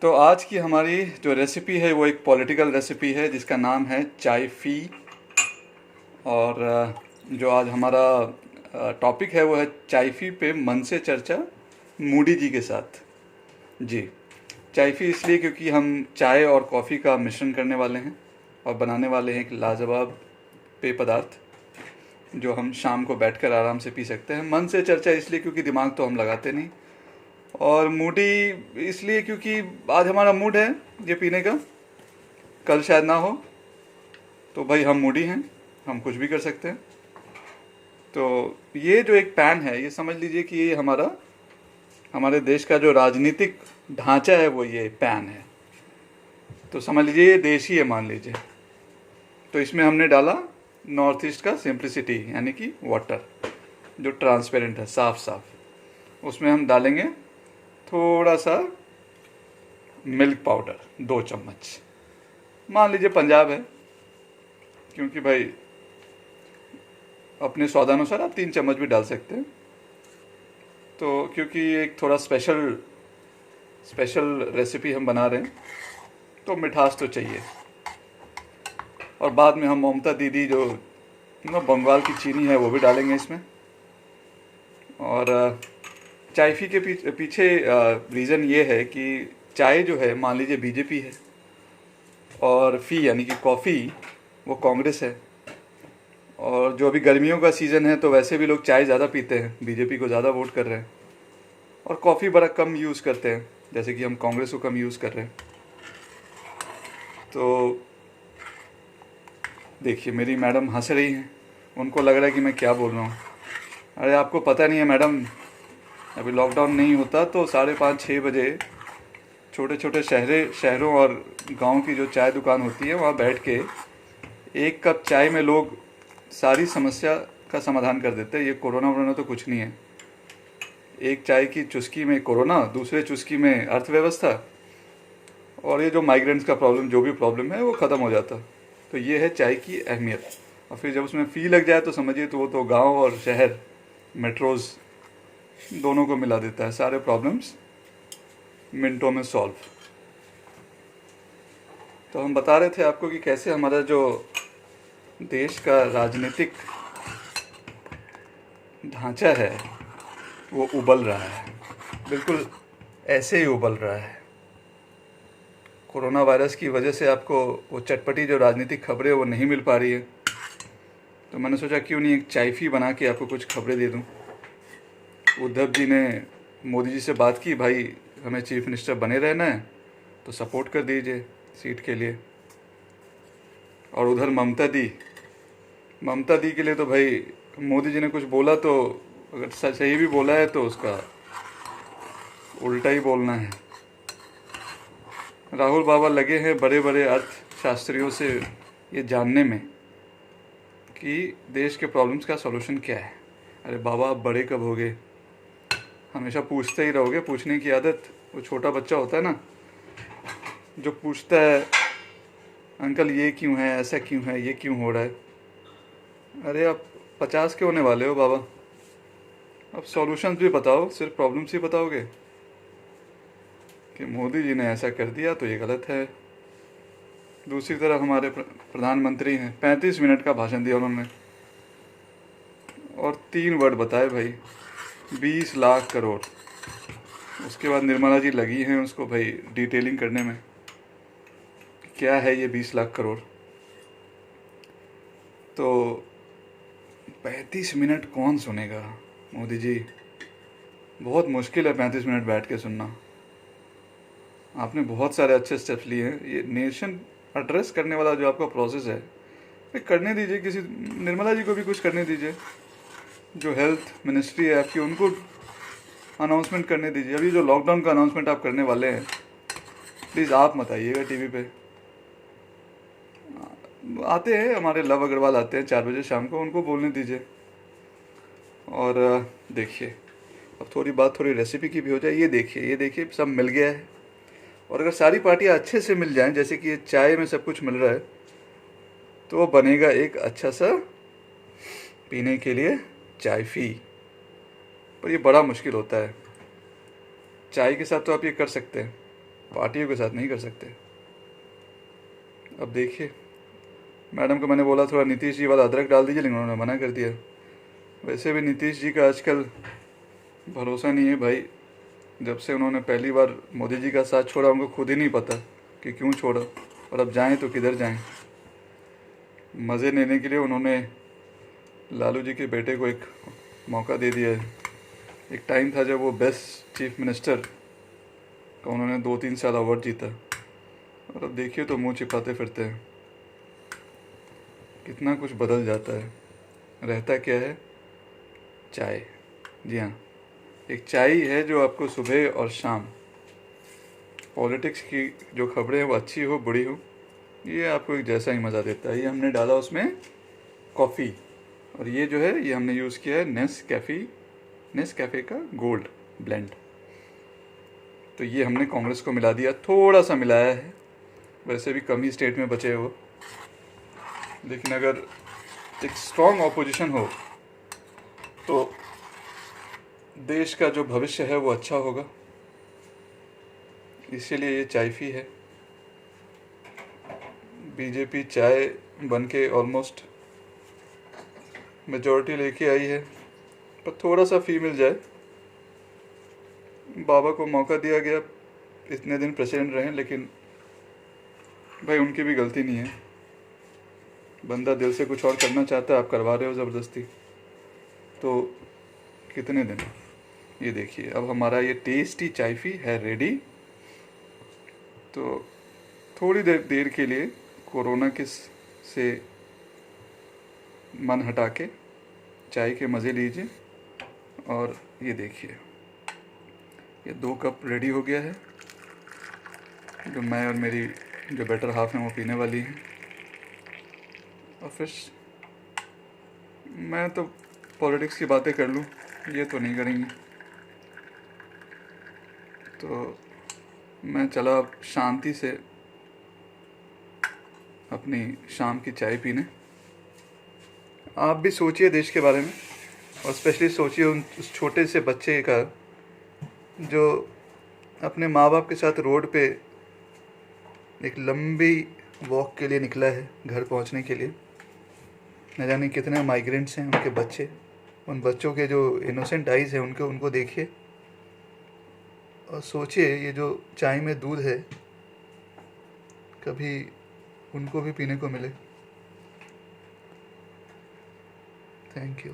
तो आज की हमारी जो रेसिपी है वो एक पॉलिटिकल रेसिपी है जिसका नाम है चाय फ़ी। और जो आज हमारा टॉपिक है वो है चाय फ़ी पे मन से चर्चा मूडी जी के साथ। जी, चाय फ़ी इसलिए क्योंकि हम चाय और कॉफ़ी का मिश्रण करने वाले हैं और बनाने वाले हैं एक लाजवाब पेय पदार्थ जो हम शाम को बैठकर आराम से पी सकते हैं। मन से चर्चा इसलिए क्योंकि दिमाग तो हम लगाते नहीं, और मूडी इसलिए क्योंकि आज हमारा मूड है ये पीने का, कल शायद ना हो, तो भाई हम मूडी हैं, हम कुछ भी कर सकते हैं। तो ये जो एक पैन है ये समझ लीजिए कि ये हमारे देश का जो राजनीतिक ढांचा है वो ये पैन है। तो समझ लीजिए ये देशी है मान लीजिए। तो इसमें हमने डाला नॉर्थ ईस्ट का सिंप्लिसिटी यानी कि वाटर जो ट्रांसपेरेंट है, साफ साफ। उसमें हम डालेंगे थोड़ा सा मिल्क पाउडर 2 चम्मच, मान लीजिए पंजाब है, क्योंकि भाई अपने स्वादानुसार आप 3 चम्मच भी डाल सकते हैं। तो क्योंककि एक थोड़ा स्पेशल रेसिपी हम बना रहे हैं तो मिठास तो चाहिए। और बाद में हम ममता दीदी जो बंगाल की चीनी है वो भी डालेंगे इसमें। और चाय फ़ी के पीछे रीज़न ये है कि चाय जो है मान लीजिए बीजेपी है और फ़ी यानी कि कॉफ़ी वो कांग्रेस है। और जो अभी गर्मियों का सीज़न है तो वैसे भी लोग चाय ज़्यादा पीते हैं, बीजेपी को ज़्यादा वोट कर रहे हैं, और कॉफ़ी बड़ा कम यूज़ करते हैं, जैसे कि हम कांग्रेस को कम यूज़ कर रहे हैं। तो देखिए मेरी मैडम हंस रही हैं, उनको लग रहा है कि मैं क्या बोल रहा हूँ। अरे आपको पता नहीं है मैडम, अभी लॉकडाउन नहीं होता तो 5:30-6 बजे छोटे छोटे शहरों और गांव की जो चाय दुकान होती है वहाँ बैठ के 1 कप चाय में लोग सारी समस्या का समाधान कर देते हैं। ये कोरोना वोरोना तो कुछ नहीं है। एक चाय की चुस्की में कोरोना, दूसरे चुस्की में अर्थव्यवस्था, और ये जो माइग्रेंट्स का प्रॉब्लम, जो भी प्रॉब्लम है वो ख़त्म हो जाता। तो ये है चाय की अहमियत। और फिर जब उसमें फ़ी लग जाए तो समझिए तो वो तो गाँव और शहर, मेट्रोज़ दोनों को मिला देता है, सारे प्रॉब्लम्स मिनटों में सॉल्व। तो हम बता रहे थे आपको कि कैसे हमारा जो देश का राजनीतिक ढांचा है वो उबल रहा है, बिल्कुल ऐसे ही उबल रहा है। कोरोना वायरस की वजह से आपको वो चटपटी जो राजनीतिक खबरें वो नहीं मिल पा रही है, तो मैंने सोचा क्यों नहीं एक चाय फ़ी बना के आपको कुछ खबरें दे दूं। उद्धव जी ने मोदी जी से बात की, भाई हमें चीफ मिनिस्टर बने रहना है तो सपोर्ट कर दीजिए सीट के लिए। और उधर ममता दी के लिए तो भाई मोदी जी ने कुछ बोला तो अगर सही भी बोला है तो उसका उल्टा ही बोलना है। राहुल बाबा लगे हैं बड़े बड़े अर्थशास्त्रियों से ये जानने में कि देश के प्रॉब्लम्स का सॉल्यूशन क्या है। अरे बाबा आप बड़े कब होगे, हमेशा पूछते ही रहोगे। पूछने की आदत, वो छोटा बच्चा होता है ना जो पूछता है अंकल ये क्यों है, ऐसा क्यों है, ये क्यों हो रहा है। अरे आप 50 के होने वाले हो बाबा, अब सॉल्यूशंस भी बताओ, सिर्फ प्रॉब्लम्स ही बताओगे कि मोदी जी ने ऐसा कर दिया तो ये गलत है। दूसरी तरफ हमारे प्रधानमंत्री हैं, 35 मिनट का भाषण दिया उन्होंने और 3 वर्ड बताए भाई, 20 लाख करोड़। उसके बाद निर्मला जी लगी हैं उसको भाई डिटेलिंग करने में, क्या है ये 20 लाख करोड़। तो 35 मिनट कौन सुनेगा मोदी जी, बहुत मुश्किल है 35 मिनट बैठ के सुनना। आपने बहुत सारे अच्छे स्टेप्स लिए हैं, ये नेशन एड्रेस करने वाला जो आपका प्रोसेस है करने दीजिए, किसी निर्मला जी को भी कुछ करने दीजिए, जो हेल्थ मिनिस्ट्री है आपकी उनको अनाउंसमेंट करने दीजिए। अभी जो लॉकडाउन का अनाउंसमेंट आप करने वाले हैं प्लीज़ आप मत आइएगा टीवी पे। आते हैं हमारे लव अग्रवाल आते हैं 4 बजे शाम को, उनको बोलने दीजिए। और देखिए अब थोड़ी रेसिपी की भी हो जाए। ये देखिए सब मिल गया है। और अगर सारी पार्टियां अच्छे से मिल जाएं, जैसे कि ये चाय में सब कुछ मिल रहा है, तो वो बनेगा एक अच्छा सा पीने के लिए चाय फ़ी। पर ये बड़ा मुश्किल होता है। चाय के साथ तो आप ये कर सकते हैं, पार्टियों के साथ नहीं कर सकते। अब देखिए, मैडम को मैंने बोला थोड़ा नीतीश जी वाला अदरक डाल दीजिए, लेकिन उन्होंने मना कर दिया। वैसे भी नीतीश जी का आजकल भरोसा नहीं है भाई। जब से उन्होंने पहली बार मोदी जी का साथ छोड़ा, उनको खुद ही नहीं पता कि क्यों छोड़ा, और अब जाएं तो किधर जाएं। मज़े लेने के लिए उन्होंने लालू जी के बेटे को एक मौका दे दिया है। एक टाइम था जब वो बेस्ट चीफ मिनिस्टर का उन्होंने 2-3 साल अवार्ड जीता, और अब देखिए तो मुंह छिपाते फिरते हैं। कितना कुछ बदल जाता है। रहता क्या है? चाय। जी हाँ, एक चाय है जो आपको सुबह और शाम पॉलिटिक्स की जो खबरें हैं वो अच्छी हो बुरी हो, ये आपको एक जैसा ही मज़ा देता है। ये हमने डाला उसमें कॉफ़ी, और ये जो है ये हमने यूज़ किया है नेस्कैफ़े का गोल्ड ब्लेंड। तो ये हमने कांग्रेस को मिला दिया, थोड़ा सा मिलाया है, वैसे भी कम ही स्टेट में बचे हो। लेकिन अगर एक स्ट्रॉन्ग ऑपोजिशन हो तो देश का जो भविष्य है वो अच्छा होगा। इसीलिए ये चायफी है। बीजेपी चाय बन के ऑलमोस्ट मेजॉरिटी लेके आई है, पर थोड़ा सा फी मिल जाए। बाबा को मौका दिया गया, इतने दिन प्रेसिडेंट रहे, लेकिन भाई उनकी भी गलती नहीं है। बंदा दिल से कुछ और करना चाहता है, आप करवा रहे हो ज़बरदस्ती, तो कितने दिन। ये देखिए, अब हमारा ये टेस्टी चायफी है रेडी। तो थोड़ी देर के लिए कोरोना से मन हटा के चाय के मज़े लीजिए। और ये देखिए, ये 2 कप रेडी हो गया है, जो मैं और मेरी जो बेटर हाफ है वो पीने वाली हैं। और फिर मैं तो पॉलिटिक्स की बातें कर लूँ, ये तो नहीं करेंगे। तो मैं चला अब शांति से अपनी शाम की चाय पीने। आप भी सोचिए देश के बारे में, और स्पेशली सोचिए उस छोटे से बच्चे का जो अपने माँ बाप के साथ रोड पे एक लंबी वॉक के लिए निकला है घर पहुंचने के लिए। न जाने कितने माइग्रेंट्स हैं उनके बच्चे। उन बच्चों के जो इनोसेंट आइज़ हैं उनको देखिए, और सोचिए ये जो चाय में दूध है कभी उनको भी पीने को मिले। Thank you.